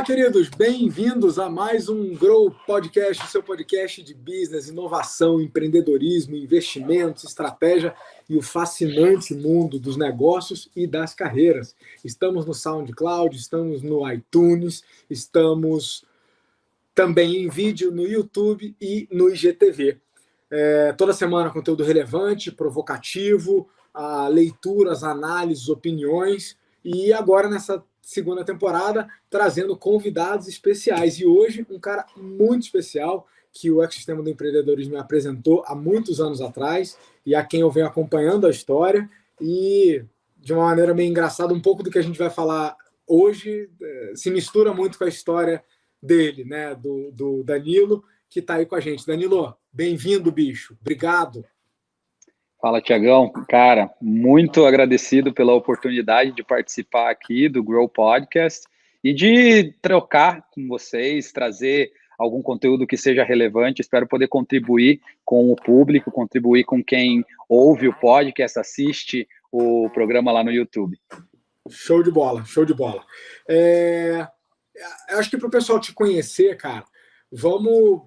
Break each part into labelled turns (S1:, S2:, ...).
S1: Olá, queridos, bem-vindos a mais um Grow Podcast, seu podcast de business, inovação, empreendedorismo, investimentos, estratégia e o fascinante mundo dos negócios e das carreiras. Estamos no SoundCloud, estamos no iTunes, estamos também em vídeo no YouTube e no IGTV. Toda semana conteúdo relevante, provocativo, leituras, análises, opiniões e agora nessa segunda temporada trazendo convidados especiais. E hoje um cara muito especial que o ecossistema do empreendedorismo me apresentou há muitos anos atrás e a quem eu venho acompanhando a história e de uma maneira meio engraçada, um pouco do que a gente vai falar hoje se mistura muito com a história dele, né, do Danilo, que está aí com a gente. Danilo, bem-vindo, bicho. Obrigado.
S2: Fala, Tiagão. Cara, muito agradecido pela oportunidade de participar aqui do Grow Podcast e de trocar com vocês, trazer algum conteúdo que seja relevante. Espero poder contribuir com o público, contribuir com quem ouve o podcast, assiste o programa lá no YouTube.
S1: Show de bola, show de bola. Acho que para o pessoal te conhecer, cara, vamos...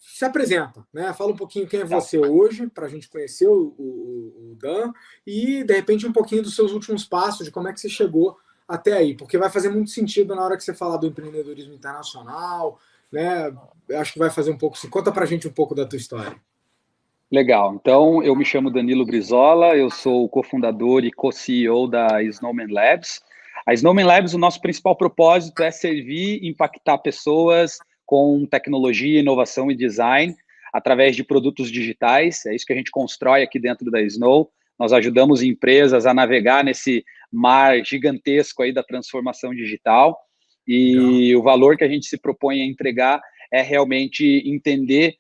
S1: Se apresenta, né? Fala um pouquinho quem é você hoje, para a gente conhecer o Dan, e, de repente, um pouquinho dos seus últimos passos, de como é que você chegou até aí, porque vai fazer muito sentido na hora que você falar do empreendedorismo internacional, né? Eu acho que vai fazer um pouco... Conta para a gente um pouco da tua história.
S2: Legal. Então, eu me chamo Danilo Brizola, eu sou o cofundador e co-CEO da Snowman Labs. A Snowman Labs, o nosso principal propósito é servir e impactar pessoas com tecnologia, inovação e design através de produtos digitais. É isso que a gente constrói aqui dentro da Snow. Nós ajudamos empresas a navegar nesse mar gigantesco aí da transformação digital. E Legal. O valor que a gente se propõe a entregar é realmente entender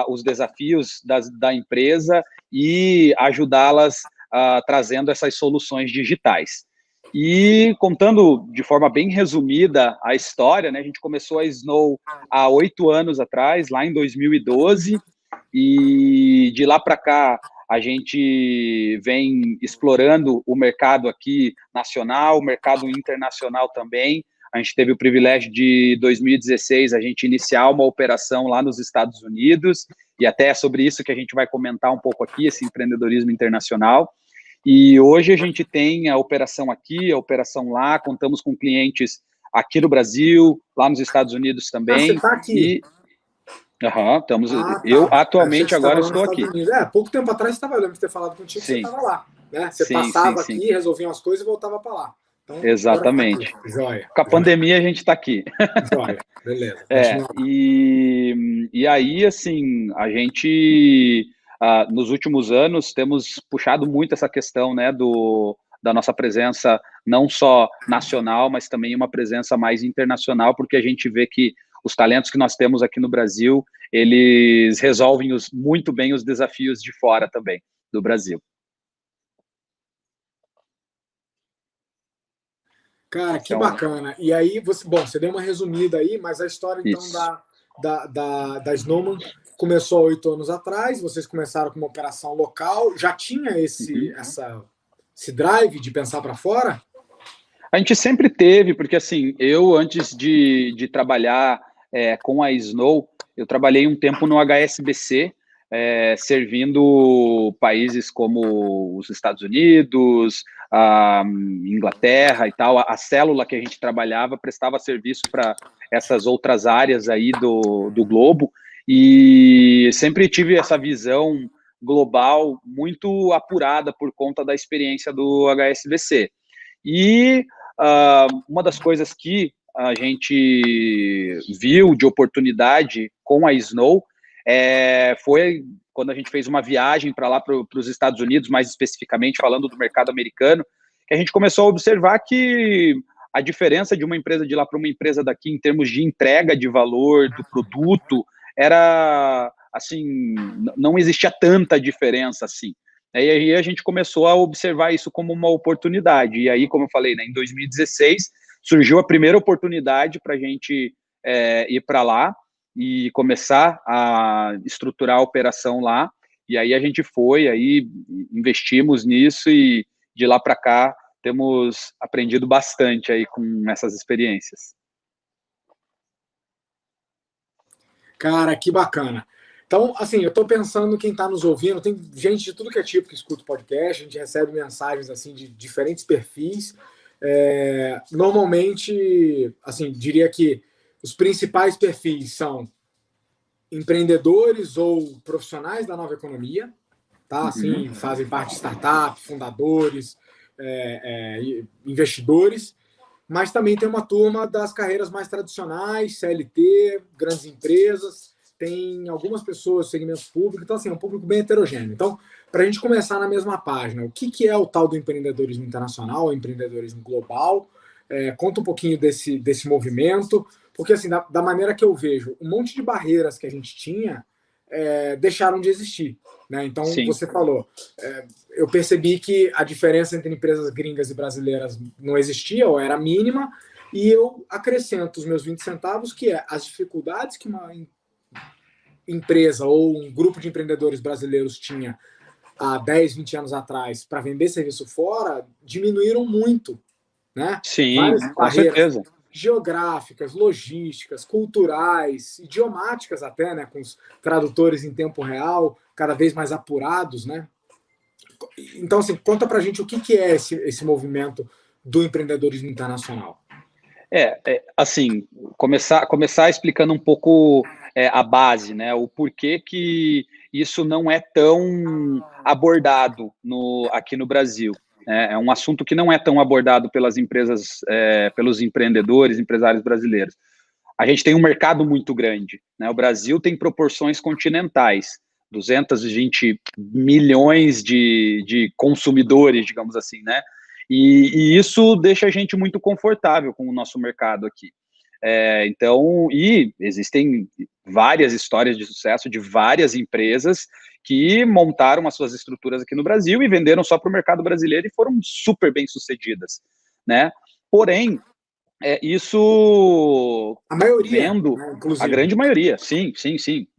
S2: os desafios da empresa e ajudá-las trazendo essas soluções digitais. E contando de forma bem resumida a história, né, a gente começou a Snow há 8 anos atrás, lá em 2012, e de lá para cá a gente vem explorando o mercado aqui nacional, o mercado internacional também. A gente teve o privilégio de, 2016, a gente iniciar uma operação lá nos Estados Unidos, e até é sobre isso que a gente vai comentar um pouco aqui, esse empreendedorismo internacional. E hoje a gente tem a operação aqui, a operação lá, contamos com clientes aqui no Brasil, lá nos Estados Unidos também.
S1: Você está aqui.
S2: Estamos.
S1: Tá.
S2: Eu atualmente agora estou aqui.
S1: Pouco tempo atrás você estava, eu lembro de ter falado contigo que você estava lá, né? Você passava aqui, resolvia umas coisas e voltava para lá. Então,
S2: exatamente.
S1: Tá joia,
S2: com a pandemia a gente está aqui.
S1: Joia, beleza.
S2: E aí, assim, a gente, nos últimos anos, temos puxado muito essa questão, né, da nossa presença, não só nacional, mas também uma presença mais internacional, porque a gente vê que os talentos que nós temos aqui no Brasil, eles resolvem muito bem os desafios de fora também, do Brasil.
S1: Cara, que bacana. E aí, você deu uma resumida aí, mas a história, então, da Snowman começou há 8 anos atrás, vocês começaram com uma operação local, já tinha esse drive de pensar para fora?
S2: A gente sempre teve, porque assim, eu antes de trabalhar com a Snow, eu trabalhei um tempo no HSBC, servindo países como os Estados Unidos, a Inglaterra e tal. A célula que a gente trabalhava prestava serviço para essas outras áreas aí do globo, e sempre tive essa visão global muito apurada por conta da experiência do HSBC. E uma das coisas que a gente viu de oportunidade com a Snow foi quando a gente fez uma viagem para lá, para os Estados Unidos, mais especificamente falando do mercado americano, que a gente começou a observar que a diferença de uma empresa de lá para uma empresa daqui, em termos de entrega de valor do produto, era, assim, não existia tanta diferença assim. E aí a gente começou a observar isso como uma oportunidade. E aí, como eu falei, né, em 2016, surgiu a primeira oportunidade para a gente ir para lá e começar a estruturar a operação lá. E aí a gente foi, aí investimos nisso e de lá para cá temos aprendido bastante aí com essas experiências.
S1: Cara, que bacana. Então, assim, eu estou pensando quem está nos ouvindo, tem gente de tudo que é tipo que escuta o podcast, a gente recebe mensagens assim de diferentes perfis. Normalmente, assim, diria que os principais perfis são empreendedores ou profissionais da nova economia, tá? Assim, fazem parte de startup, fundadores, investidores, mas também tem uma turma das carreiras mais tradicionais, CLT, grandes empresas, tem algumas pessoas, segmentos públicos, então assim, é um público bem heterogêneo. Então, para a gente começar na mesma página, o que é o tal do empreendedorismo internacional, o empreendedorismo global? Conta um pouquinho desse movimento, porque assim, da maneira que eu vejo, um monte de barreiras que a gente tinha deixaram de existir. Né? Então,
S2: Sim.
S1: você falou, eu percebi que a diferença entre empresas gringas e brasileiras não existia, ou era mínima, e eu acrescento os meus 20 centavos, que é as dificuldades que uma empresa ou um grupo de empreendedores brasileiros tinha há 10, 20 anos atrás para vender serviço fora, diminuíram muito. Né?
S2: Sim,
S1: Várias
S2: com
S1: barreiras
S2: certeza.
S1: geográficas, logísticas, culturais, idiomáticas até, né, com os tradutores em tempo real, cada vez mais apurados, né? Então, assim, conta pra gente o que é esse movimento do empreendedorismo internacional.
S2: Assim, começar explicando um pouco a base, né? O porquê que isso não é tão abordado aqui no Brasil. É um assunto que não é tão abordado pelas empresas, pelos empreendedores, empresários brasileiros. A gente tem um mercado muito grande, né? O Brasil tem proporções continentais, 220 milhões de consumidores, digamos assim, né? E isso deixa a gente muito confortável com o nosso mercado aqui. Então, e existem várias histórias de sucesso de várias empresas que montaram as suas estruturas aqui no Brasil e venderam só para o mercado brasileiro e foram super bem sucedidas, né? Porém, isso
S1: A maioria,
S2: vendo
S1: né,
S2: a
S1: inclusive.
S2: grande maioria, sim,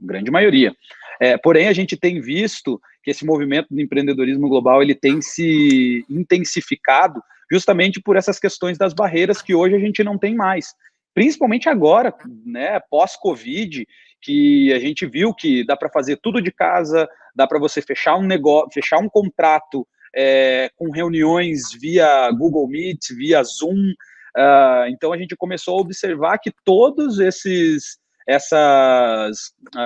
S2: grande maioria. Porém, a gente tem visto que esse movimento do empreendedorismo global ele tem se intensificado justamente por essas questões das barreiras que hoje a gente não tem mais. Principalmente agora, né, pós-Covid, que a gente viu que dá para fazer tudo de casa, dá para você fechar um negócio, fechar um contrato com reuniões via Google Meet, via Zoom. Então a gente começou a observar que todos essas,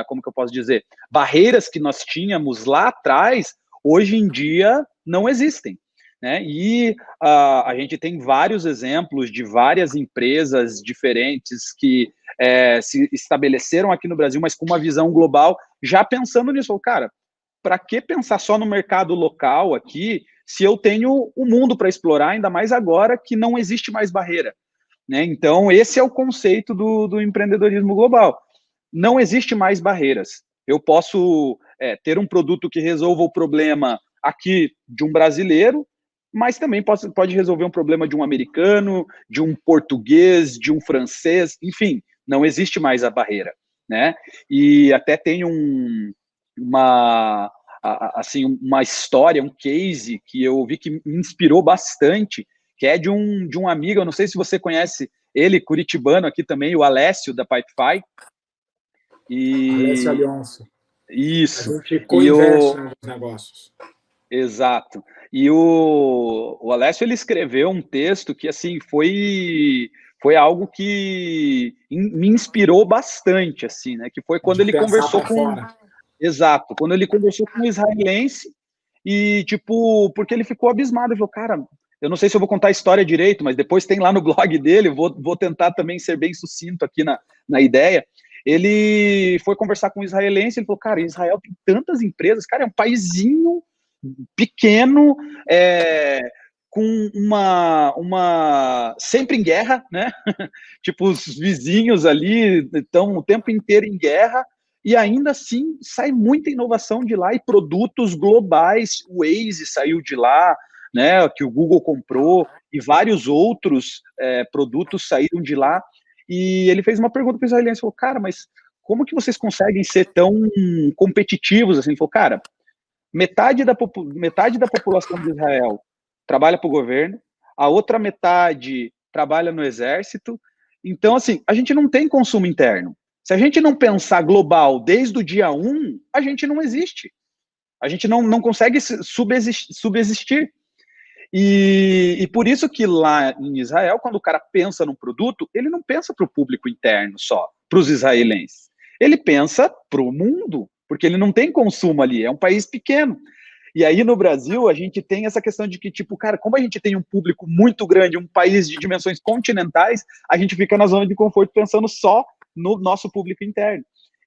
S2: como que eu posso dizer, barreiras que nós tínhamos lá atrás, hoje em dia não existem. Né? E a gente tem vários exemplos de várias empresas diferentes que se estabeleceram aqui no Brasil, mas com uma visão global, já pensando nisso. Cara, para que pensar só no mercado local aqui, se eu tenho o mundo para explorar, ainda mais agora que não existe mais barreira? Né? Então, esse é o conceito do empreendedorismo global. Não existe mais barreiras. Eu posso ter um produto que resolva o problema aqui de um brasileiro, mas também pode resolver um problema de um americano, de um português, de um francês, enfim, não existe mais a barreira. Né? E até tem uma história, um case que eu vi que me inspirou bastante, que é de um amigo, eu não sei se você conhece ele, curitibano aqui também, o Alessio, da Pipefy.
S1: Alessio Alonso.
S2: Isso.
S1: A gente co-investe nos negócios.
S2: Exato. E o Alessio, ele escreveu um texto que, assim, foi algo que me inspirou bastante, assim, né? Que foi quando
S1: De
S2: ele
S1: pensar
S2: conversou
S1: para
S2: com...
S1: fora.
S2: Exato. Quando ele conversou com um israelense e, tipo, porque ele ficou abismado. Ele falou, cara, eu não sei se eu vou contar a história direito, mas depois tem lá no blog dele, vou tentar também ser bem sucinto aqui na ideia. Ele foi conversar com um israelense, ele falou, cara, Israel tem tantas empresas, cara, é um paísinho pequeno, com uma sempre em guerra, né? Tipo, os vizinhos ali estão o tempo inteiro em guerra, e ainda assim sai muita inovação de lá e produtos globais. O Waze saiu de lá, né? Que o Google comprou, e vários outros produtos saíram de lá. E ele fez uma pergunta para o israelense, falou, cara, mas como que vocês conseguem ser tão competitivos assim? Ele falou, cara, metade da população de Israel trabalha para o governo, a outra metade trabalha no exército. Então, assim, a gente não tem consumo interno. Se a gente não pensar global desde o dia 1, a gente não existe. A gente não consegue subsistir. E por isso que lá em Israel, quando o cara pensa num produto, ele não pensa para o público interno só, para os israelenses. Ele pensa para o mundo, porque ele não tem consumo ali, é um país pequeno. E aí no Brasil a gente tem essa questão de que, tipo, cara, como a gente tem um público muito grande, um país de dimensões continentais, a gente fica na zona de conforto pensando só no nosso público interno.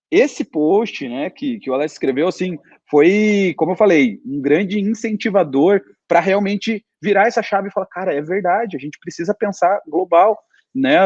S2: Esse post, né, que o Alex escreveu, assim, foi, como eu falei, um grande incentivador para realmente virar essa chave e falar, cara, é verdade, a gente precisa pensar global, né?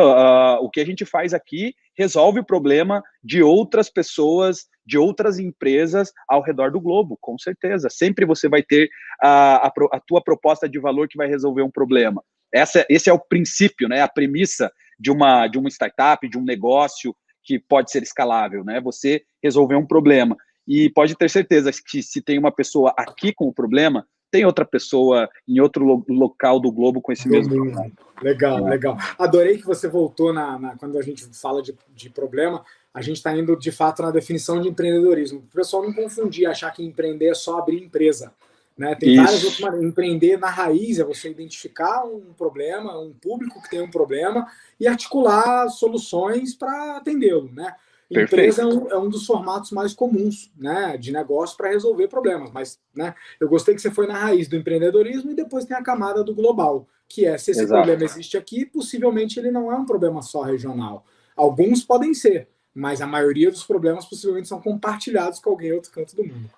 S2: O que a gente faz aqui resolve o problema de outras pessoas, de outras empresas ao redor do globo, com certeza. Sempre você vai ter a tua proposta de valor que vai resolver um problema. Esse é o princípio, né? A premissa de uma startup, de um negócio que pode ser escalável, né? Você resolver um problema. E pode ter certeza que se tem uma pessoa aqui com o problema, tem outra pessoa em outro local do globo com esse mesmo problema.
S1: Legal, legal. Adorei que você voltou quando a gente fala de problema, a gente está indo de fato na definição de empreendedorismo. O pessoal não confundir, achar que empreender é só abrir empresa. Né? Tem várias outras maneiras. Empreender na raiz é você identificar um problema, um público que tem um problema e articular soluções para atendê-lo. Né? Empresa é um dos formatos mais comuns, né, de negócio para resolver problemas. Mas, né, eu gostei que você foi na raiz do empreendedorismo e depois tem a camada do global, que é se esse problema existe aqui, possivelmente ele não é um problema só regional. Alguns podem ser, mas a maioria dos problemas possivelmente são compartilhados com alguém em outro canto do mundo.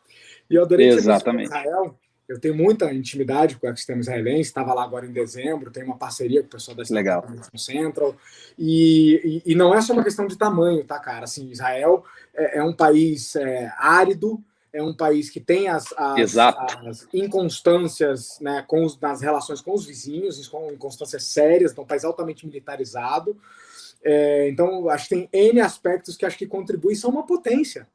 S1: E eu adorei que você mencionou Israel. Eu tenho muita intimidade com o ecossistema israelense, estava lá agora em dezembro, tenho uma parceria com o pessoal da Startup Central, e não é só uma questão de tamanho, tá, cara? Assim, Israel é um país árido, é um país que tem as inconstâncias, né, nas relações com os vizinhos, inconstâncias sérias, é um país altamente militarizado. Então, acho que tem N aspectos que acho que contribuem, são uma potência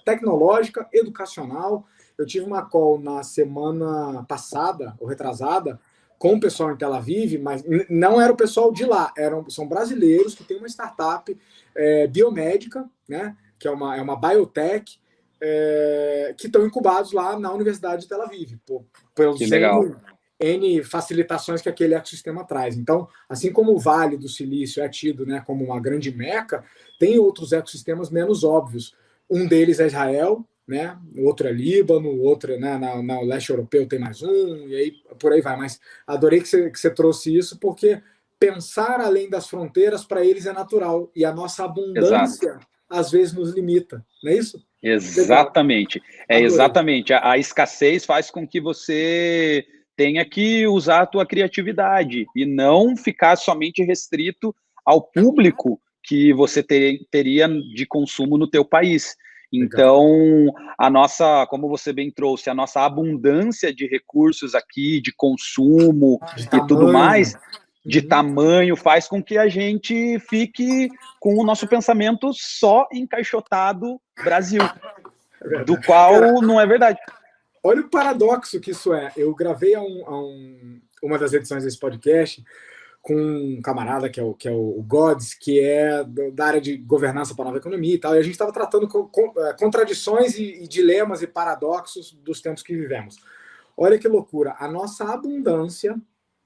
S1: tecnológica, educacional. Eu tive uma call na semana passada, ou retrasada, com o pessoal em Tel Aviv, mas não era o pessoal de lá, são brasileiros que têm uma startup biomédica, né, que é uma biotech, que estão incubados lá na Universidade de Tel Aviv, pelos N facilitações que aquele ecossistema traz. Então, assim como o Vale do Silício é tido, né, como uma grande meca, tem outros ecossistemas menos óbvios. Um deles é Israel, né? O outro é Líbano, o outro, né, no leste europeu tem mais um, e aí por aí vai. Mas adorei que você trouxe isso, porque pensar além das fronteiras para eles é natural, e a nossa abundância às vezes nos limita, não é isso?
S2: Exatamente. Exatamente. A escassez faz com que você tenha que usar a tua criatividade e não ficar somente restrito ao público que você teria de consumo no teu país. Então, como você bem trouxe, a nossa abundância de recursos aqui, de consumo e tudo mais, de tamanho, faz com que a gente fique com o nosso pensamento só encaixotado Brasil, do qual não é verdade.
S1: Olha o paradoxo que isso é. Eu gravei uma das edições desse podcast com um camarada que é o Gods, que é da área de governança para a nova economia e tal, e a gente estava tratando contradições e dilemas e paradoxos dos tempos que vivemos. Olha que loucura. A nossa abundância,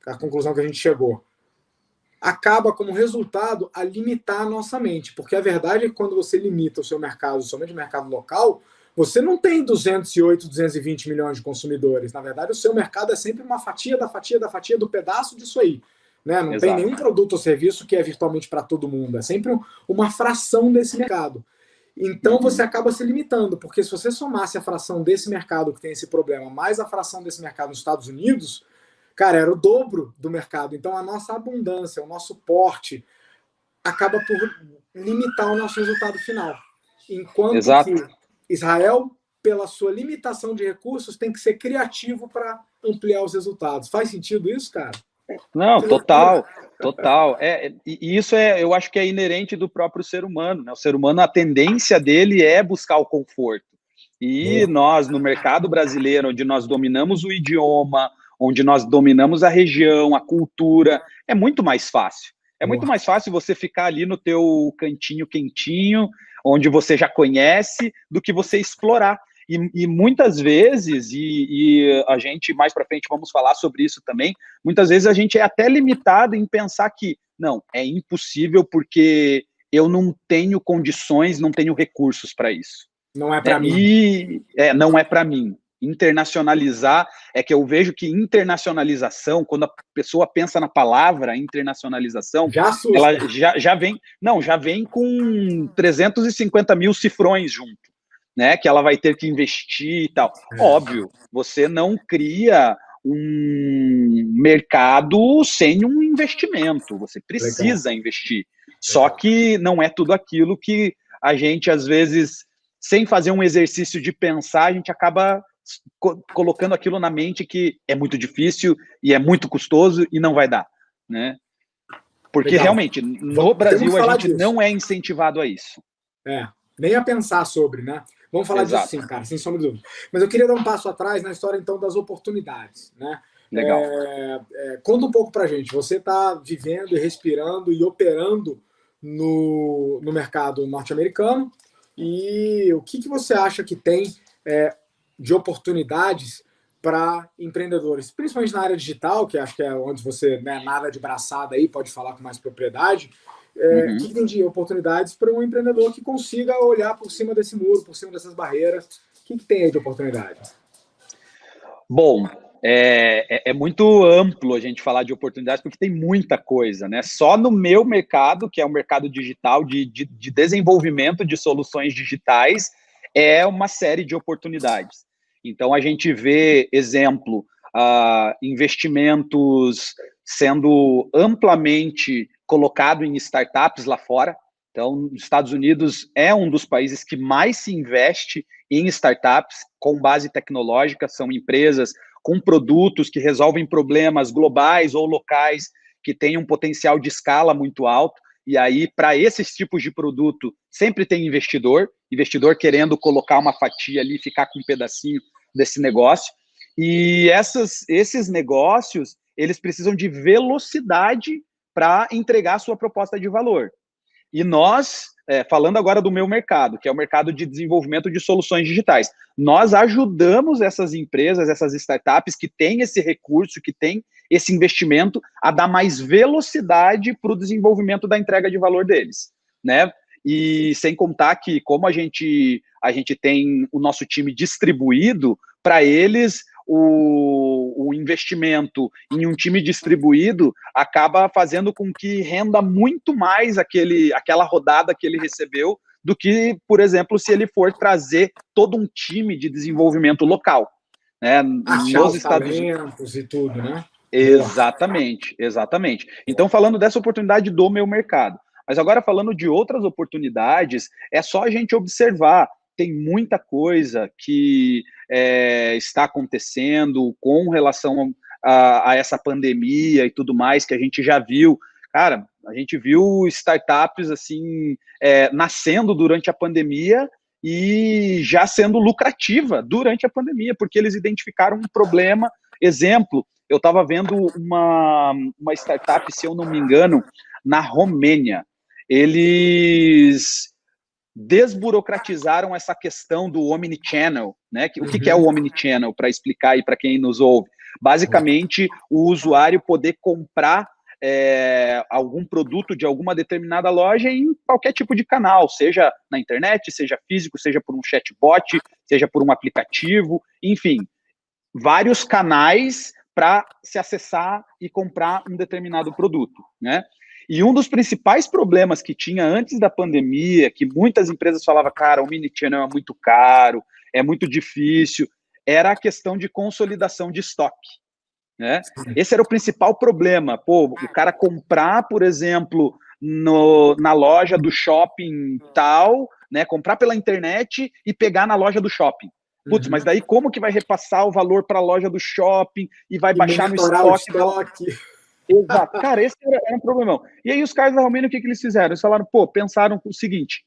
S1: a conclusão que a gente chegou, acaba como resultado a limitar a nossa mente, porque a verdade é que quando você limita o seu mercado, somente o mercado local, você não tem 208, 220 milhões de consumidores. Na verdade, o seu mercado é sempre uma fatia da fatia da fatia do pedaço disso aí. Né? Não tem nenhum produto ou serviço que é virtualmente para todo mundo. É sempre uma fração desse mercado. Então, você acaba se limitando, porque se você somasse a fração desse mercado que tem esse problema, mais a fração desse mercado nos Estados Unidos, cara, era o dobro do mercado. Então, a nossa abundância, o nosso porte, acaba por limitar o nosso resultado final. Enquanto que Israel, pela sua limitação de recursos, tem que ser criativo para ampliar os resultados. Faz sentido isso, cara?
S2: Não, total. E isso eu acho que é inerente do próprio ser humano, né? O ser humano, a tendência dele é buscar o conforto. E nós, no mercado brasileiro, onde nós dominamos o idioma, onde nós dominamos a região, a cultura, é muito mais fácil. É muito mais fácil você ficar ali no teu cantinho quentinho, onde você já conhece, do que você explorar. E muitas vezes, e a gente mais para frente vamos falar sobre isso também, muitas vezes a gente é até limitado em pensar que, não, é impossível porque eu não tenho condições, não tenho recursos para isso.
S1: Não é para mim.
S2: Não é para mim. Internacionalizar, é que eu vejo que internacionalização, quando a pessoa pensa na palavra internacionalização,
S1: Já assusta.
S2: ela já vem com 350 mil cifrões junto, né? Que ela vai ter que investir e tal. Óbvio, você não cria um mercado sem um investimento, você precisa investir. Só que não é tudo aquilo que a gente, às vezes, sem fazer um exercício de pensar, a gente acaba colocando aquilo na mente que é muito difícil e é muito custoso e não vai dar, né? Porque realmente, no Brasil, a gente não é incentivado a isso.
S1: Nem a pensar sobre, né? Vamos falar disso sim, cara, sem sombra de dúvida. Mas eu queria dar um passo atrás na história, então, das oportunidades, né?
S2: Legal.
S1: Conta um pouco pra gente. Você está vivendo e respirando e operando no mercado norte-americano, e o que você acha que tem de oportunidades para empreendedores, principalmente na área digital, que acho que é onde você, né, nada de braçada aí, pode falar com mais propriedade. O que tem de oportunidades para um empreendedor que consiga olhar por cima desse muro, por cima dessas barreiras? O que tem aí de oportunidade?
S2: Bom, é muito amplo a gente falar de oportunidades, porque tem muita coisa, né? Só no meu mercado, que é o mercado digital de desenvolvimento de soluções digitais, é uma série de oportunidades. Então, a gente vê, exemplo, investimentos sendo amplamente colocado em startups lá fora. Então, os Estados Unidos é um dos países que mais se investe em startups com base tecnológica, são empresas com produtos que resolvem problemas globais ou locais que têm um potencial de escala muito alto. E aí, para esses tipos de produto, sempre tem investidor querendo colocar uma fatia ali, ficar com um pedacinho desse negócio. E esses negócios, eles precisam de velocidade para entregar a sua proposta de valor. E nós, falando agora do meu mercado, que é o mercado de desenvolvimento de soluções digitais, nós ajudamos essas empresas, essas startups que têm esse recurso, que têm esse investimento, a dar mais velocidade para o desenvolvimento da entrega de valor deles, né? E sem contar que, como a gente tem o nosso time distribuído, para eles o investimento em um time distribuído acaba fazendo com que renda muito mais aquela rodada que ele recebeu do que, por exemplo, se ele for trazer todo um time de desenvolvimento local, né?
S1: Achar os talentos e tudo, né?
S2: Exatamente. Então, falando dessa oportunidade do meu mercado, mas agora falando de outras oportunidades, é só a gente observar. Tem muita coisa que está acontecendo com relação a essa pandemia e tudo mais, que a gente já viu. Cara, a gente viu startups assim nascendo durante a pandemia e já sendo lucrativa durante a pandemia, porque eles identificaram um problema. Exemplo, eu estava vendo uma startup, se eu não me engano, na Romênia. Eles desburocratizaram essa questão do omnichannel, né? O que é o omnichannel, para explicar aí para quem nos ouve? Basicamente, o usuário poder comprar algum produto de alguma determinada loja em qualquer tipo de canal, seja na internet, seja físico, seja por um chatbot, seja por um aplicativo, enfim, vários canais para se acessar e comprar um determinado produto, né? E um dos principais problemas que tinha antes da pandemia, que muitas empresas falavam, cara, o omnichannel é muito caro, é muito difícil, era a questão de consolidação de estoque, né? Esse era o principal problema. Pô, o cara comprar, por exemplo, na loja do shopping tal, né? Comprar pela internet e pegar na loja do shopping. Putz, mas daí como que vai repassar o valor para a loja do shopping e vai baixar no estoque? Exato. Cara, esse era um problemão. E aí os caras da Romênia, o que eles fizeram? Eles falaram, pensaram o seguinte,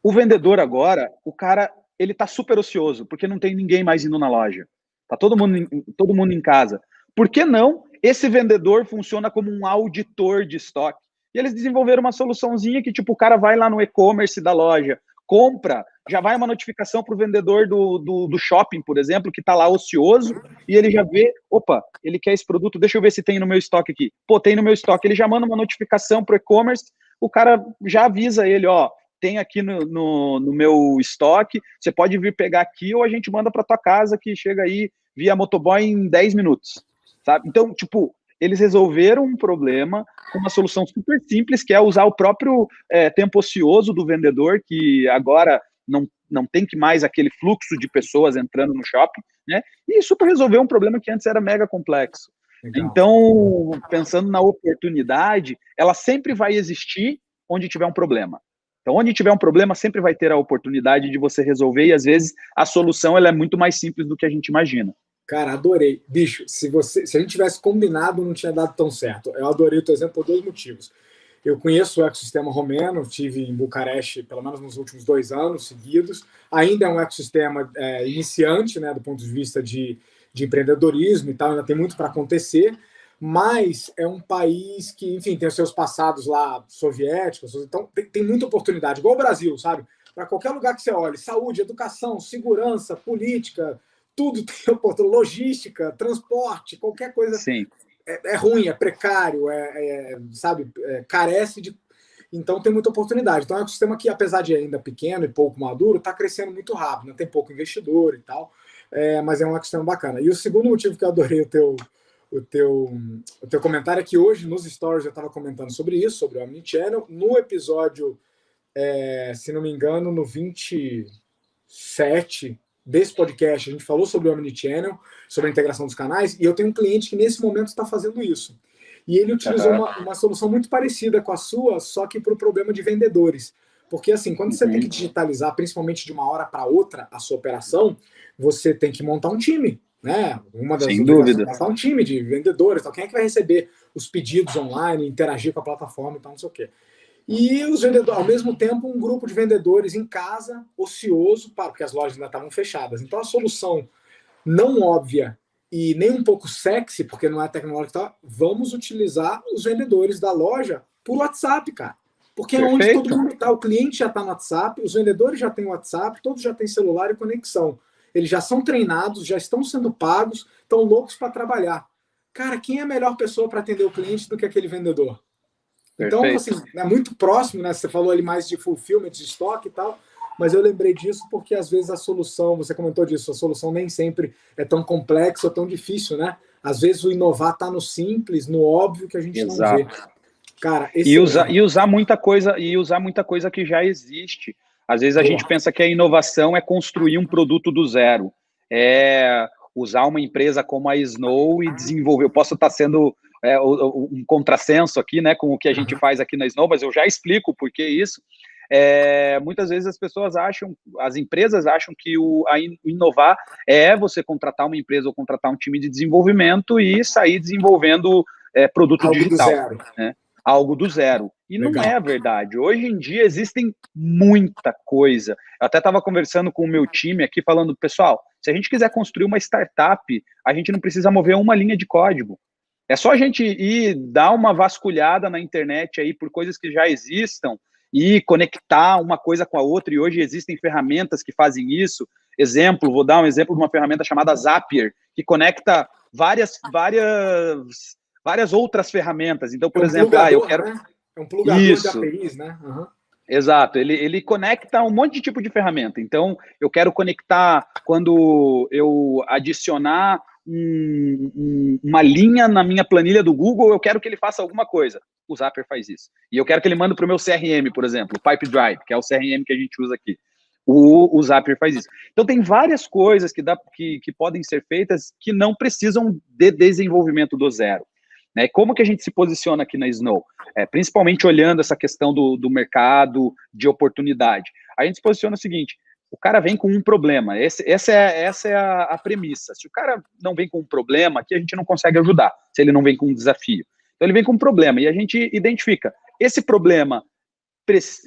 S2: o vendedor agora, o cara, ele tá super ocioso, porque não tem ninguém mais indo na loja. Tá todo mundo em casa. Por que não esse vendedor funciona como um auditor de estoque. E eles desenvolveram uma soluçãozinha que, tipo, o cara vai lá no e-commerce da loja, compra, já vai uma notificação para o vendedor do shopping, por exemplo, que está lá ocioso, e ele já vê, opa, ele quer esse produto, deixa eu ver se tem no meu estoque aqui. Pô, tem no meu estoque. Ele já manda uma notificação para o e-commerce, o cara já avisa ele, ó, tem aqui no meu estoque, você pode vir pegar aqui ou a gente manda para tua casa que chega aí via motoboy em 10 minutos, sabe? Então, tipo, eles resolveram um problema com uma solução super simples, que é usar o próprio tempo ocioso do vendedor, que agora não tem que mais aquele fluxo de pessoas entrando no shopping, né? E super resolveu um problema que antes era mega complexo.
S1: Legal.
S2: Então, pensando na oportunidade, ela sempre vai existir onde tiver um problema. Então, onde tiver um problema, sempre vai ter a oportunidade de você resolver, e às vezes a solução ela é muito mais simples do que a gente imagina.
S1: Cara, adorei. Bicho, se a gente tivesse combinado, não tinha dado tão certo. Eu adorei o teu exemplo por 2 motivos. Eu conheço o ecossistema romeno, estive em Bucareste pelo menos nos últimos 2 anos seguidos. Ainda é um ecossistema iniciante, né, do ponto de vista de empreendedorismo e tal, ainda tem muito para acontecer, mas é um país que, enfim, tem os seus passados lá soviéticos, então tem muita oportunidade, igual o Brasil, sabe? Para qualquer lugar que você olhe, saúde, educação, segurança, política, tudo tem oportunidade, logística, transporte, qualquer coisa.
S2: Sim.
S1: É ruim, é precário, sabe, carece de... Então tem muita oportunidade. Então é um sistema que, apesar de ainda pequeno e pouco maduro, está crescendo muito rápido, né? Tem pouco investidor e tal, mas é um ecossistema bacana. E o segundo motivo que eu adorei o teu comentário é que hoje nos stories eu estava comentando sobre isso, sobre o Omnichannel, no episódio, se não me engano, no 27 desse podcast, a gente falou sobre o Omnichannel, sobre a integração dos canais, e eu tenho um cliente que nesse momento está fazendo isso. E ele utilizou uma solução muito parecida com a sua, só que para o problema de vendedores. Porque, assim, quando você tem que digitalizar, principalmente de uma hora para outra, a sua operação, você tem que montar um time, né? Uma das obrigações é montar um time de vendedores. Então, quem é que vai receber os pedidos online, interagir com a plataforma e tal, não sei o quê. E os vendedores, ao mesmo tempo, um grupo de vendedores em casa, ocioso, porque as lojas ainda estavam fechadas. Então, a solução não óbvia e nem um pouco sexy, porque não é tecnológica, vamos utilizar os vendedores da loja por WhatsApp, cara. Porque é onde todo mundo está. O cliente já está no WhatsApp, os vendedores já têm WhatsApp, todos já têm celular e conexão. Eles já são treinados, já estão sendo pagos, estão loucos para trabalhar. Cara, quem é a melhor pessoa para atender o cliente do que aquele vendedor? Então, assim, é muito próximo, né? Você falou ali mais de fulfillment, de estoque e tal, mas eu lembrei disso porque às vezes a solução, você comentou disso, a solução nem sempre é tão complexa ou tão difícil, né? Às vezes o inovar está no simples, no óbvio que a gente não vê. Cara,
S2: e usar muita coisa que já existe. Às vezes a gente pensa que a inovação é construir um produto do zero. É usar uma empresa como a Snow e desenvolver. Eu posso estar sendo um contrassenso aqui, né, com o que a gente faz aqui na Snow, mas eu já explico o porquê isso. Muitas vezes as empresas acham que o inovar é você contratar uma empresa ou contratar um time de desenvolvimento e sair desenvolvendo produto
S1: algo
S2: digital.
S1: Do zero.
S2: Né? Algo do zero. E Legal. Não é a verdade. Hoje em dia existem muita coisa. Eu até estava conversando com o meu time aqui, falando, pessoal, se a gente quiser construir uma startup, a gente não precisa mover uma linha de código. É só a gente ir dar uma vasculhada na internet aí por coisas que já existam e conectar uma coisa com a outra, e hoje existem ferramentas que fazem isso. Vou dar um exemplo de uma ferramenta chamada Zapier, que conecta várias outras ferramentas. Então, por exemplo, eu quero...
S1: Né? É um plugador de APIs, né? Uhum.
S2: Exato, ele conecta um monte de tipo de ferramenta. Então, eu quero conectar quando eu adicionar uma linha na minha planilha do Google, eu quero que ele faça alguma coisa. O Zapier faz isso. E eu quero que ele mande para o meu CRM, por exemplo, o Pipedrive, que é o CRM que a gente usa aqui. O Zapier faz isso. Então, tem várias coisas que podem ser feitas que não precisam de desenvolvimento do zero. Né? Como que a gente se posiciona aqui na Snow? Principalmente olhando essa questão do mercado, de oportunidade. A gente se posiciona o seguinte: o cara vem com um problema, essa é a premissa. Se o cara não vem com um problema, aqui a gente não consegue ajudar, se ele não vem com um desafio. Então ele vem com um problema, e a gente identifica, esse problema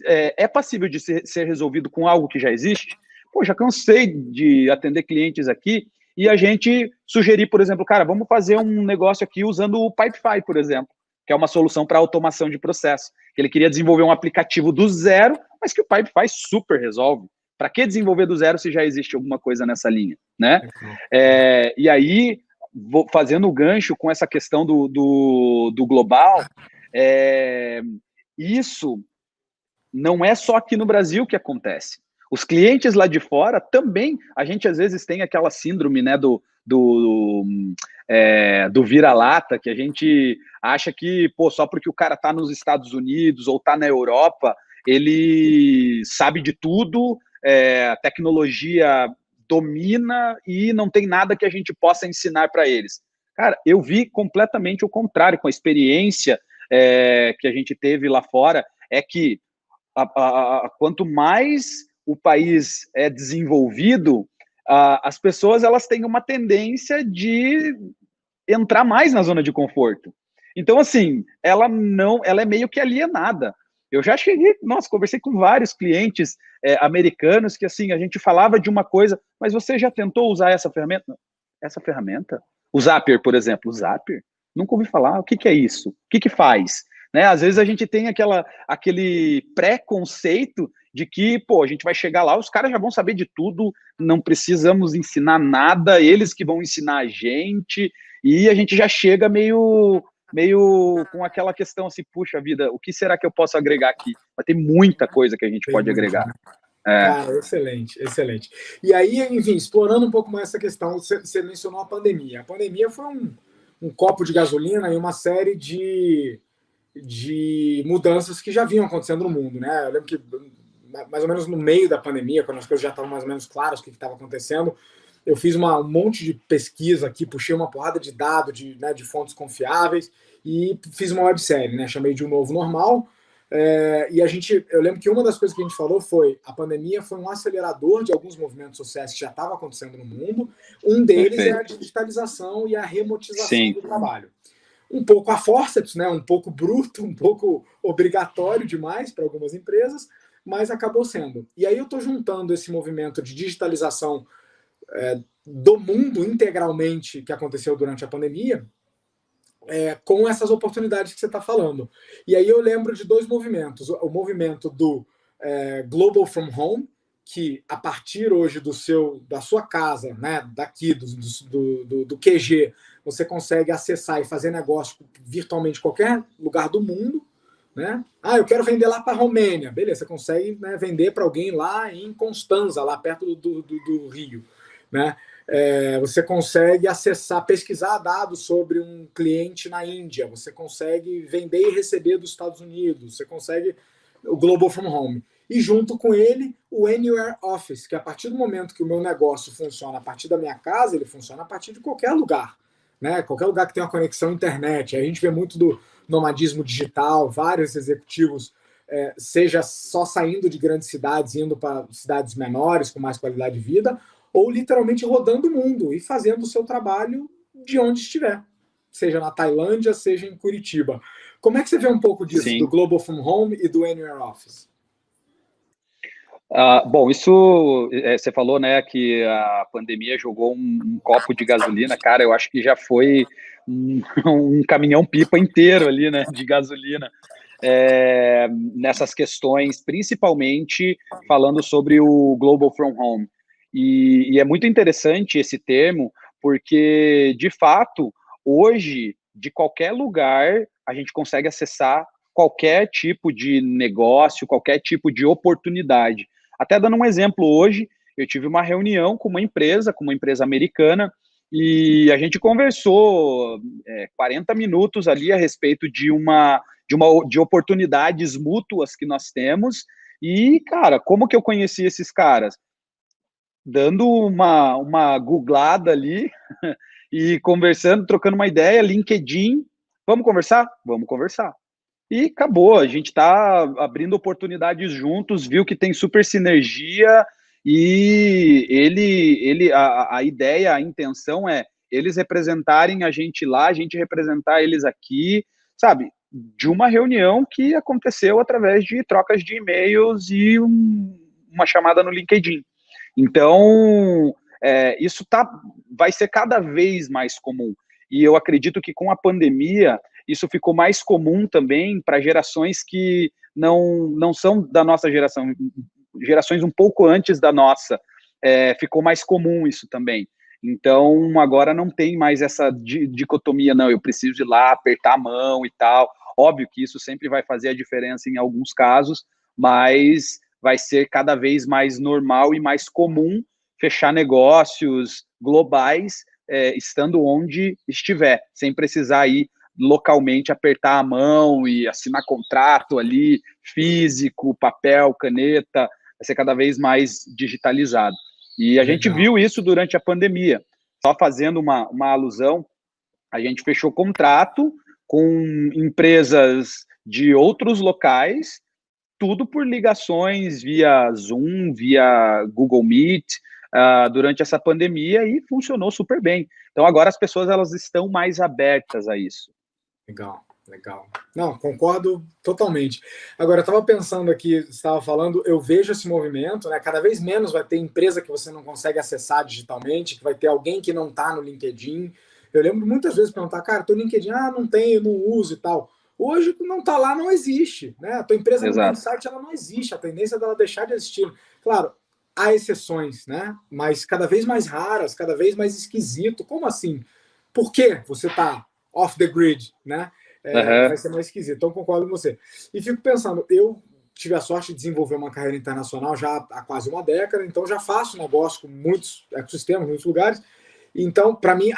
S2: é passível de ser resolvido com algo que já existe? Pô, já cansei de atender clientes aqui, e a gente sugerir, por exemplo, cara, vamos fazer um negócio aqui usando o Pipefy, por exemplo, que é uma solução para automação de processo. Ele queria desenvolver um aplicativo do zero, mas que o Pipefy super resolve. Para que desenvolver do zero se já existe alguma coisa nessa linha, né? E aí, fazendo o gancho com essa questão do global, isso não é só aqui no Brasil que acontece. Os clientes lá de fora também, a gente às vezes tem aquela síndrome, né, do vira-lata, que a gente acha que, pô, só porque o cara tá nos Estados Unidos ou tá na Europa, ele sabe de tudo, a tecnologia domina e não tem nada que a gente possa ensinar para eles. Cara, eu vi completamente o contrário, com a experiência que a gente teve lá fora, é que quanto mais o país é desenvolvido, as pessoas elas têm uma tendência de entrar mais na zona de conforto. Então, assim, ela é meio que alienada. Eu já cheguei, nossa, conversei com vários clientes americanos que, assim, a gente falava de uma coisa, mas você já tentou usar essa ferramenta? Essa ferramenta? O Zapier, por exemplo, o Zapier? Nunca ouvi falar. O que é isso? O que faz? Né? Às vezes a gente tem aquele preconceito de que, pô, a gente vai chegar lá, os caras já vão saber de tudo, não precisamos ensinar nada, eles que vão ensinar a gente, e a gente já chega meio com aquela questão assim, puxa vida, o que será que eu posso agregar aqui? Mas tem muita coisa que a gente pode agregar.
S1: Cara, excelente, excelente. E aí, enfim, explorando um pouco mais essa questão, você mencionou a pandemia. A pandemia foi um copo de gasolina e uma série de mudanças que já vinham acontecendo no mundo, né? Eu lembro que mais ou menos no meio da pandemia, quando as coisas já estavam mais ou menos claras o que estava acontecendo, eu fiz um monte de pesquisa aqui, puxei uma porrada de dados de fontes confiáveis e fiz uma websérie, né? Chamei de O Novo Normal. E eu lembro que uma das coisas que a gente falou foi a pandemia foi um acelerador de alguns movimentos sociais que já estavam acontecendo no mundo. Um deles é a digitalização e a remotização do trabalho. Um pouco a forceps, né? Um pouco bruto, um pouco obrigatório demais para algumas empresas, mas acabou sendo. E aí eu estou juntando esse movimento de digitalização do mundo integralmente que aconteceu durante a pandemia com essas oportunidades que você está falando. E aí eu lembro de dois movimentos. O movimento do Global from Home, que a partir hoje da sua casa, né, daqui do QG, você consegue acessar e fazer negócio virtualmente em qualquer lugar do mundo. Né? Eu quero vender lá para a Romênia. Beleza, você consegue, né, vender para alguém lá em Constanza, lá perto do Rio. Né? Você consegue acessar, pesquisar dados sobre um cliente na Índia, você consegue vender e receber dos Estados Unidos, você consegue o Global from Home. E junto com ele, o Anywhere Office, que a partir do momento que o meu negócio funciona a partir da minha casa, ele funciona a partir de qualquer lugar. Né? Qualquer lugar que tenha uma conexão à internet. A gente vê muito do nomadismo digital, vários executivos, seja só saindo de grandes cidades, indo para cidades menores, com mais qualidade de vida, ou literalmente rodando o mundo e fazendo o seu trabalho de onde estiver, seja na Tailândia, seja em Curitiba. Como é que você vê um pouco disso, Sim. do Global from Home e do Anywhere Office?
S2: Bom, isso você falou, né, que a pandemia jogou um copo de gasolina, cara, eu acho que já foi um caminhão-pipa inteiro ali, né, de gasolina, nessas questões, principalmente falando sobre o Global from Home. E é muito interessante esse termo, porque, de fato, hoje, de qualquer lugar, a gente consegue acessar qualquer tipo de negócio, qualquer tipo de oportunidade. Até dando um exemplo, hoje eu tive uma reunião com uma empresa americana, e a gente conversou 40 minutos ali a respeito de oportunidades mútuas que nós temos. E, cara, como que eu conheci esses caras? Dando uma googlada ali e conversando, trocando uma ideia, LinkedIn, vamos conversar? Vamos conversar. E acabou, a gente está abrindo oportunidades juntos, viu que tem super sinergia e a ideia, a intenção é eles representarem a gente lá, a gente representar eles aqui, sabe? De uma reunião que aconteceu através de trocas de e-mails e uma chamada no LinkedIn. Então, isso vai ser cada vez mais comum. E eu acredito que com a pandemia, isso ficou mais comum também para gerações que não são da nossa geração, gerações um pouco antes da nossa. Ficou mais comum isso também. Então, agora não tem mais essa dicotomia, não, eu preciso ir lá, apertar a mão e tal. Óbvio que isso sempre vai fazer a diferença em alguns casos, mas vai ser cada vez mais normal e mais comum fechar negócios globais, estando onde estiver, sem precisar ir localmente apertar a mão e assinar contrato ali, físico, papel, caneta, vai ser cada vez mais digitalizado. E a gente viu isso durante a pandemia. Só fazendo uma alusão, a gente fechou contrato com empresas de outros locais, tudo por ligações via Zoom, via Google Meet, durante essa pandemia, e funcionou super bem. Então, agora as pessoas elas estão mais abertas a isso.
S1: Legal, legal. Não, concordo totalmente. Agora, eu estava pensando aqui, você estava falando, eu vejo esse movimento, né? Cada vez menos vai ter empresa que você não consegue acessar digitalmente, que vai ter alguém que não está no LinkedIn. Eu lembro muitas vezes perguntar, cara, teu LinkedIn, não tenho, não uso e tal. Hoje, não está lá, não existe, né? A tua empresa não tem site, ela não existe. A tendência dela deixar de existir. Claro, há exceções, né? Mas cada vez mais raras, cada vez mais esquisito. Como assim? Por que você está off the grid, né? Vai ser mais esquisito. Então, concordo com você. E fico pensando, eu tive a sorte de desenvolver uma carreira internacional já há quase uma década, então já faço negócio com muitos ecossistemas, muitos lugares. Então, para mim,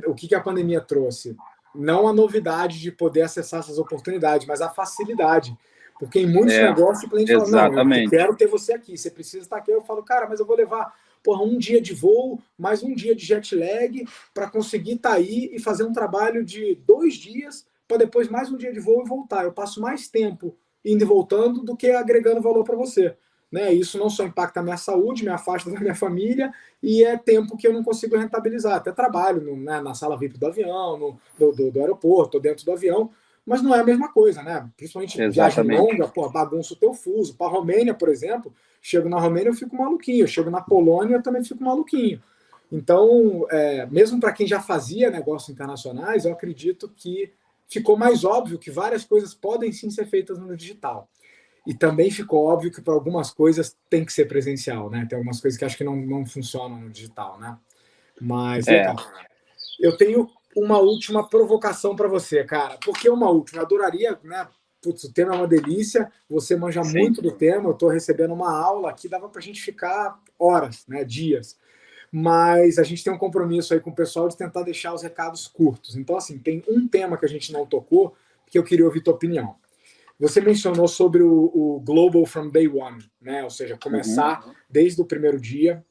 S1: o que a pandemia trouxe? Não a novidade de poder acessar essas oportunidades, mas a facilidade. Porque em muitos negócios o cliente fala, não, eu quero ter você aqui, você precisa estar aqui. Eu falo, cara, mas eu vou levar um dia de voo, mais um dia de jet lag, para conseguir estar aí e fazer um trabalho de 2 dias, para depois mais um dia de voo e voltar. Eu passo mais tempo indo e voltando do que agregando valor para você. Né? Isso não só impacta a minha saúde, me afasta da minha família, e é tempo que eu não consigo rentabilizar. Até trabalho na sala VIP do avião, do aeroporto, dentro do avião, mas não é a mesma coisa, né? Principalmente viagem longa, bagunça o teu fuso. Para a Romênia, por exemplo, chego na Romênia eu fico maluquinho, eu chego na Polônia eu também fico maluquinho. Então, mesmo para quem já fazia negócios internacionais, eu acredito que ficou mais óbvio que várias coisas podem sim ser feitas no digital. E também ficou óbvio que para algumas coisas tem que ser presencial, né? Tem algumas coisas que acho que não funcionam no digital, né? Mas legal. Eu tenho uma última provocação para você, cara. Por que uma última? Eu adoraria, né? Putz, o tema é uma delícia, você manja muito do tema, eu estou recebendo uma aula aqui, dava para a gente ficar horas, né? Dias. Mas a gente tem um compromisso aí com o pessoal de tentar deixar os recados curtos. Então, assim, tem um tema que a gente não tocou, que eu queria ouvir tua opinião. Você mencionou sobre o Global from Day One, né? Ou seja, começar desde o primeiro dia,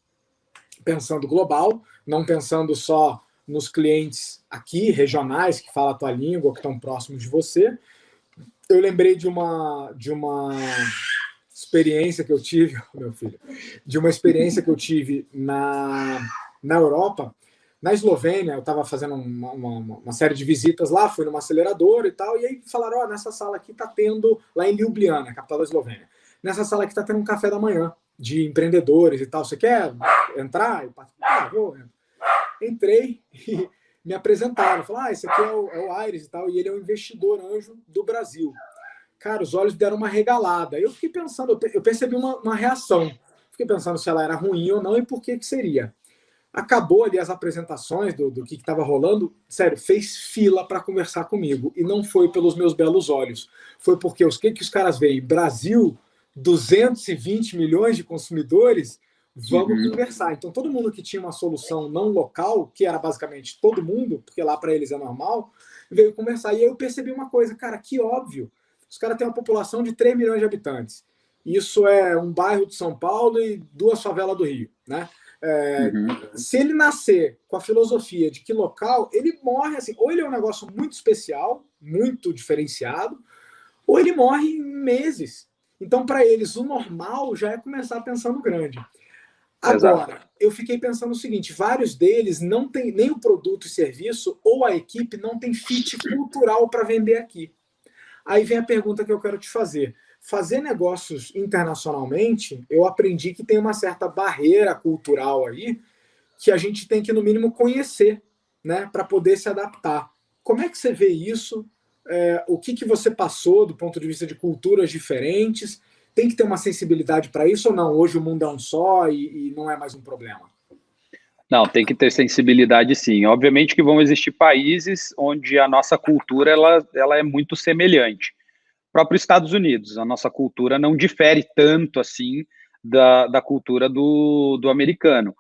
S1: pensando global, não pensando só nos clientes aqui, regionais, que falam a tua língua, que estão próximos de você. Eu lembrei de uma experiência que eu tive, meu filho, de uma experiência que eu tive na Europa. Na Eslovênia, eu estava fazendo uma série de visitas lá, fui numa aceleradora e tal, e aí falaram, nessa sala aqui está tendo, lá em Ljubljana, capital da Eslovênia, nessa sala aqui está tendo um café da manhã de empreendedores e tal, você quer entrar? Vou. Entrei e me apresentaram, falaram, esse aqui é o Aires e tal, e ele é um investidor anjo do Brasil. Cara, os olhos deram uma regalada. Eu fiquei pensando, eu percebi uma reação. Fiquei pensando se ela era ruim ou não e por que seria. Acabou ali as apresentações do que estava rolando, sério, fez fila para conversar comigo. E não foi pelos meus belos olhos. Foi porque que os caras veem? Brasil, 220 milhões de consumidores, vamos conversar. Então, todo mundo que tinha uma solução não local, que era basicamente todo mundo, porque lá para eles é normal, veio conversar. E aí eu percebi uma coisa, cara, que óbvio. Os caras têm uma população de 3 milhões de habitantes. Isso é um bairro de São Paulo e 2 favelas do Rio, né? Se ele nascer com a filosofia de que local, ele morre assim, ou ele é um negócio muito especial, muito diferenciado, ou ele morre em meses. Então, para eles, o normal já é começar pensando grande. Agora, eu fiquei pensando o seguinte, vários deles não tem nem o produto e serviço, ou a equipe não tem fit cultural para vender aqui. Aí vem a pergunta que eu quero te fazer. Fazer negócios internacionalmente, eu aprendi que tem uma certa barreira cultural aí, que a gente tem que, no mínimo, conhecer, né, para poder se adaptar. Como é que você vê isso? O que você passou do ponto de vista de culturas diferentes? Tem que ter uma sensibilidade para isso ou não? Hoje o mundo é um só e não é mais um problema.
S2: Não, tem que ter sensibilidade, sim. Obviamente que vão existir países onde a nossa cultura ela é muito semelhante. O próprio Estados Unidos, a nossa cultura não difere tanto assim da cultura do americano,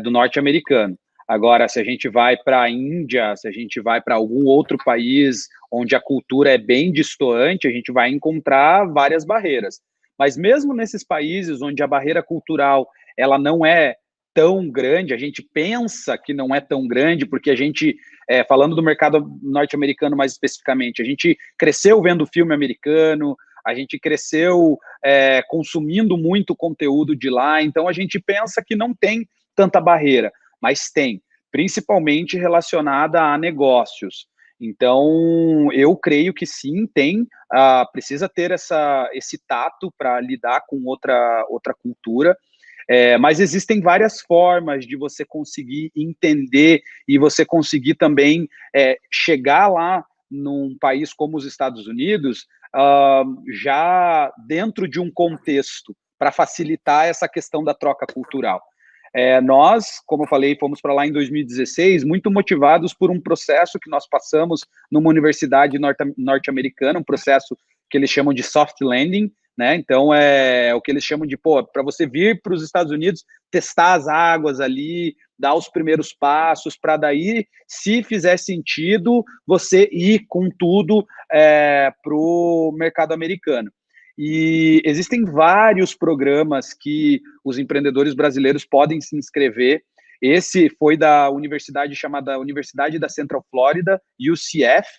S2: do norte-americano. Agora, se a gente vai para a Índia, se a gente vai para algum outro país onde a cultura é bem distoante, a gente vai encontrar várias barreiras. Mas mesmo nesses países onde a barreira cultural ela não é tão grande, a gente pensa que não é tão grande, porque a gente, falando do mercado norte-americano mais especificamente, a gente cresceu vendo filme americano, a gente cresceu consumindo muito conteúdo de lá, então a gente pensa que não tem tanta barreira, mas tem, principalmente relacionada a negócios. Então, eu creio que sim, tem, precisa ter esse tato para lidar com outra cultura, mas existem várias formas de você conseguir entender e você conseguir também chegar lá num país como os Estados Unidos, já dentro de um contexto para facilitar essa questão da troca cultural. Nós, como eu falei, fomos para lá em 2016, muito motivados por um processo que nós passamos numa universidade norte-americana, um processo que eles chamam de soft landing, né? Então, é o que eles chamam de, para você vir para os Estados Unidos, testar as águas ali, dar os primeiros passos, para daí, se fizer sentido, você ir com tudo para o mercado americano. E existem vários programas que os empreendedores brasileiros podem se inscrever. Esse foi da universidade chamada Universidade da Central Florida, UCF,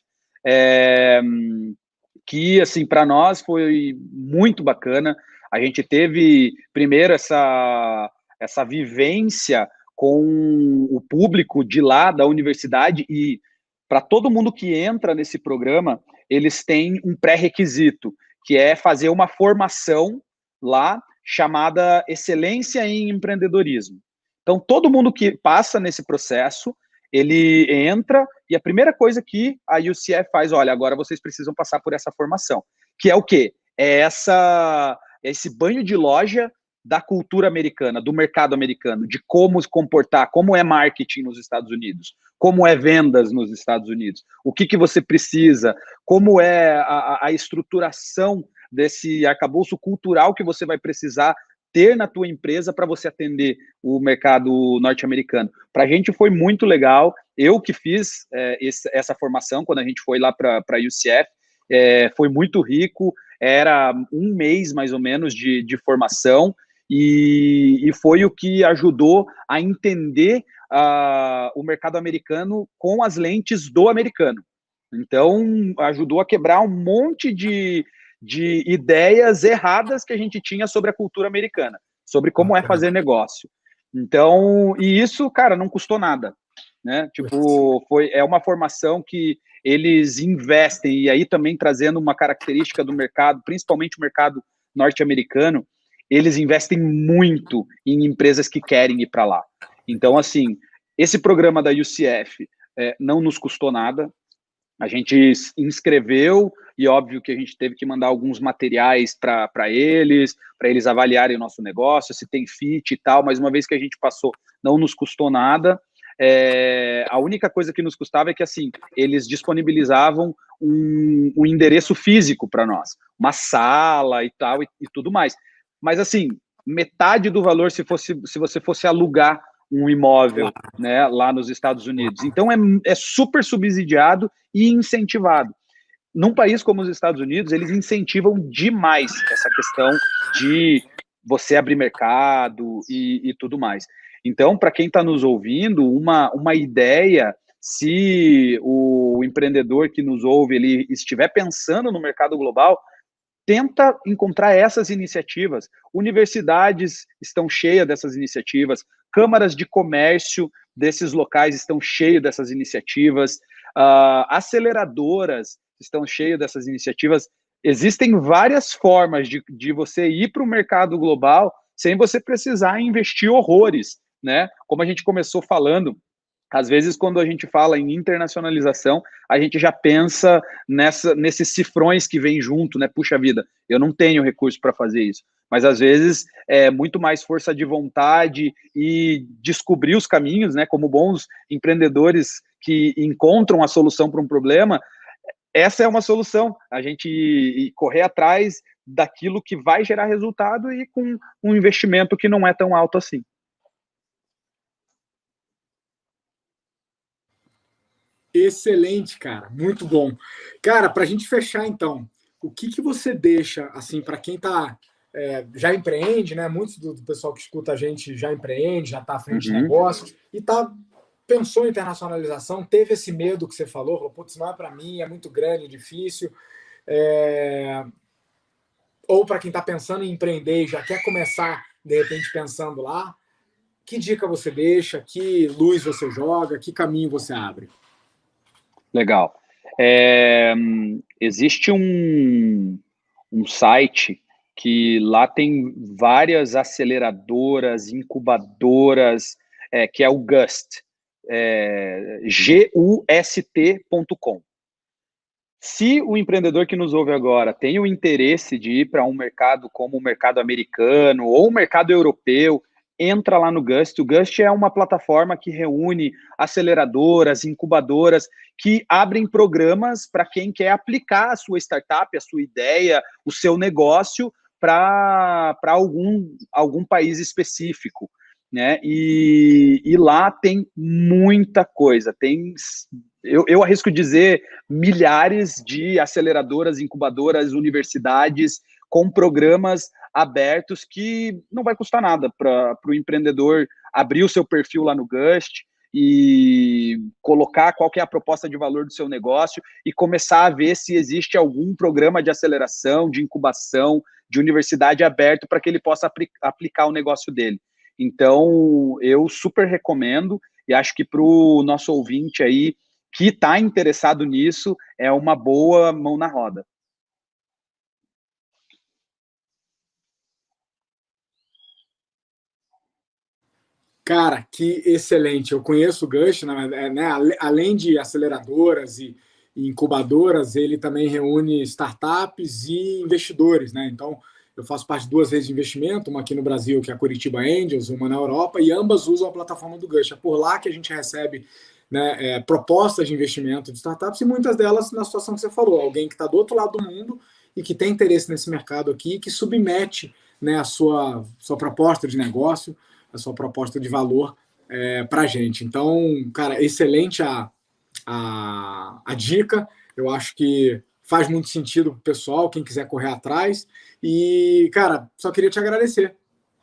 S2: que, assim, para nós foi muito bacana. A gente teve, primeiro, essa vivência com o público de lá, da universidade, e para todo mundo que entra nesse programa, eles têm um pré-requisito, que é fazer uma formação lá chamada Excelência em Empreendedorismo. Então, todo mundo que passa nesse processo, ele entra e a primeira coisa que a UCF faz, olha, agora vocês precisam passar por essa formação, que é o quê? É esse banho de loja da cultura americana, do mercado americano, de como se comportar, como é marketing nos Estados Unidos, como é vendas nos Estados Unidos, o que você precisa, como é a estruturação desse arcabouço cultural que você vai precisar ter na tua empresa para você atender o mercado norte-americano. Para a gente foi muito legal, eu que fiz essa formação quando a gente foi lá para a UCF, foi muito rico, era um mês mais ou menos de formação, e foi o que ajudou a entender o mercado americano com as lentes do americano. Então, ajudou a quebrar um monte de ideias erradas que a gente tinha sobre a cultura americana, sobre como é fazer negócio. Então, e isso, cara, não custou nada, né? Tipo, é uma formação que eles investem, e aí também trazendo uma característica do mercado, principalmente o mercado norte-americano, eles investem muito em empresas que querem ir para lá. Então, assim, esse programa da UCF não nos custou nada, a gente inscreveu e óbvio que a gente teve que mandar alguns materiais para eles avaliarem o nosso negócio, se tem fit e tal, mas uma vez que a gente passou, não nos custou nada. A única coisa que nos custava é que, assim, eles disponibilizavam um endereço físico para nós, uma sala e tal, e tudo mais. Mas, assim, metade do valor se você fosse alugar um imóvel, né, lá nos Estados Unidos. Então, é super subsidiado e incentivado. Num país como os Estados Unidos, eles incentivam demais essa questão de você abrir mercado e tudo mais. Então, para quem está nos ouvindo, uma ideia, se o empreendedor que nos ouve ele estiver pensando no mercado global, tenta encontrar essas iniciativas. Universidades estão cheias dessas iniciativas, câmaras de comércio desses locais estão cheias dessas iniciativas, aceleradoras estão cheias dessas iniciativas. Existem várias formas de você ir para o mercado global sem você precisar investir horrores, né? Como a gente começou falando, às vezes, quando a gente fala em internacionalização, a gente já pensa nesses cifrões que vêm junto, né? Puxa vida, eu não tenho recurso para fazer isso. Mas, às vezes, é muito mais força de vontade e descobrir os caminhos, né? Como bons empreendedores que encontram a solução para um problema, essa é uma solução. A gente correr atrás daquilo que vai gerar resultado e com um investimento que não é tão alto assim.
S1: Excelente, cara, muito bom. Cara, para a gente fechar então, o que você deixa assim para quem tá já empreende, né? Muitos do pessoal que escuta a gente já empreende, já está à frente de negócios e pensou em internacionalização, teve esse medo que você falou, putz, não é para mim, é muito grande, difícil. Ou para quem está pensando em empreender e já quer começar, de repente, pensando lá, que dica você deixa, que luz você joga, que caminho você abre?
S2: Legal. Existe um site que lá tem várias aceleradoras, incubadoras, que é o GUST, GUST.com. Se o empreendedor que nos ouve agora tem o interesse de ir para um mercado como o mercado americano ou o mercado europeu, entra lá no GUST. O GUST é uma plataforma que reúne aceleradoras, incubadoras, que abrem programas para quem quer aplicar a sua startup, a sua ideia, o seu negócio para algum país específico, né? E lá tem muita coisa, eu arrisco dizer milhares de aceleradoras, incubadoras, universidades com programas abertos que não vai custar nada para o empreendedor abrir o seu perfil lá no GUST e colocar qual que é a proposta de valor do seu negócio e começar a ver se existe algum programa de aceleração, de incubação, de universidade aberto para que ele possa aplicar o negócio dele. Então, eu super recomendo e acho que para o nosso ouvinte aí que está interessado nisso, é uma boa mão na roda.
S1: Cara, que excelente. Eu conheço o Gush, né? Além de aceleradoras e incubadoras, ele também reúne startups e investidores, né? Então, eu faço parte de duas redes de investimento, uma aqui no Brasil, que é a Curitiba Angels, uma na Europa, e ambas usam a plataforma do Gush. É por lá que a gente recebe, né, propostas de investimento de startups e muitas delas na situação que você falou, alguém que está do outro lado do mundo e que tem interesse nesse mercado aqui, que submete, né, a sua proposta de negócio, a sua proposta de valor para a gente. Então, cara, excelente a dica. Eu acho que faz muito sentido para o pessoal, quem quiser correr atrás. E, cara, só queria te agradecer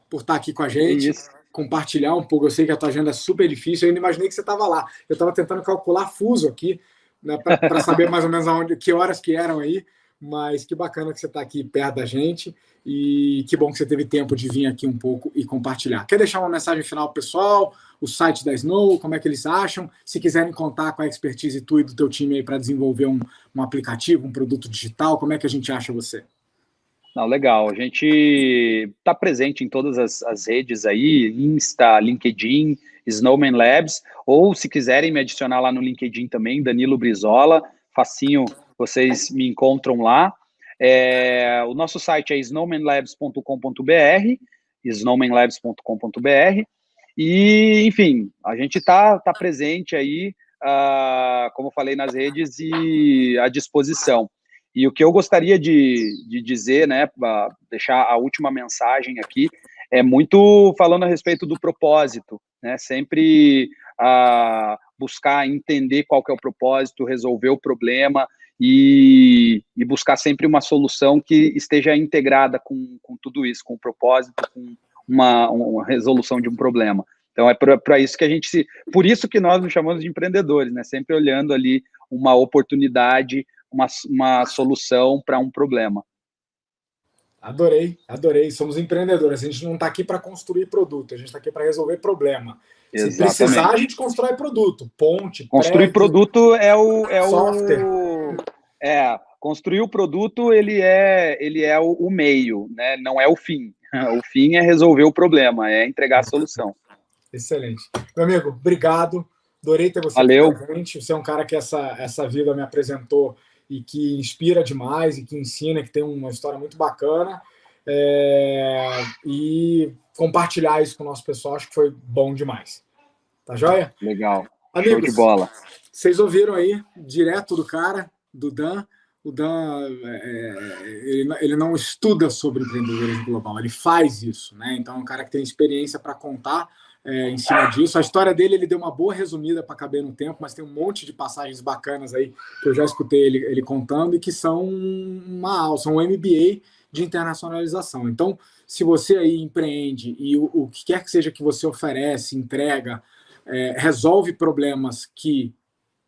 S1: por estar aqui com a gente, compartilhar um pouco. Eu sei que a tua agenda é super difícil, eu ainda imaginei que você estava lá. Eu estava tentando calcular fuso aqui, né, para saber mais ou menos que horas que eram aí, mas que bacana que você está aqui perto da gente e que bom que você teve tempo de vir aqui um pouco e compartilhar. Quer deixar uma mensagem final pro pessoal, o site da Snow, como é que eles acham? Se quiserem contar com a expertise tua e do teu time aí para desenvolver um aplicativo, um produto digital, como é que a gente acha você?
S2: Não, legal. A gente está presente em todas as redes aí, Insta, LinkedIn, Snowman Labs, ou se quiserem me adicionar lá no LinkedIn também, Danilo Brizola, facinho, vocês me encontram lá. O nosso site é snowmanlabs.com.br, snowmanlabs.com.br, e, enfim, a gente está presente aí, como eu falei, nas redes e à disposição. E o que eu gostaria de dizer, né, deixar a última mensagem aqui, é muito falando a respeito do propósito, né, sempre buscar entender qual que é o propósito, resolver o problema e buscar sempre uma solução que esteja integrada com tudo isso, com o propósito, com uma resolução de um problema. Então, é para isso que por isso que nós nos chamamos de empreendedores, né, sempre olhando ali uma oportunidade, uma solução para um problema.
S1: Adorei, adorei. Somos empreendedores. A gente não está aqui para construir produto, a gente está aqui para resolver problema.
S2: Exatamente.
S1: Se precisar, a gente constrói produto, ponte,
S2: construir
S1: prédio,
S2: produto
S1: software.
S2: Construir o produto, ele é o meio, né? Não é o fim. O fim é resolver o problema, é entregar a solução.
S1: Excelente. Meu amigo, obrigado. Adorei ter você
S2: Valeu.
S1: aqui com a gente. Você é um cara que essa vida me apresentou e que inspira demais e que ensina, que tem uma história muito bacana. E compartilhar isso com o nosso pessoal, acho que foi bom demais. Tá joia?
S2: Legal.
S1: Amigos,
S2: show de bola.
S1: Vocês ouviram aí, direto do cara, do Dan. O Dan, ele não estuda sobre empreendedorismo global, ele faz isso, né? Então é um cara que tem experiência para contar em cima disso. A história dele, ele deu uma boa resumida para caber no tempo, mas tem um monte de passagens bacanas aí que eu já escutei ele contando e que são são um MBA de internacionalização. Então, se você aí empreende e o que quer que seja que você oferece, entrega, resolve problemas que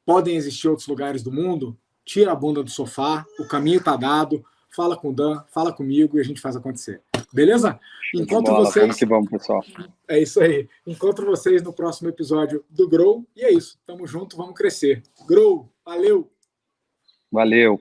S1: podem existir em outros lugares do mundo, tira a bunda do sofá, o caminho está dado, fala com o Dan, fala comigo e a gente faz acontecer. Beleza? Encontro vocês.
S2: Vamos que vamos, pessoal.
S1: É isso aí. Encontro vocês no próximo episódio do Grow. E é isso. Tamo junto, vamos crescer. Grow, valeu!
S2: Valeu!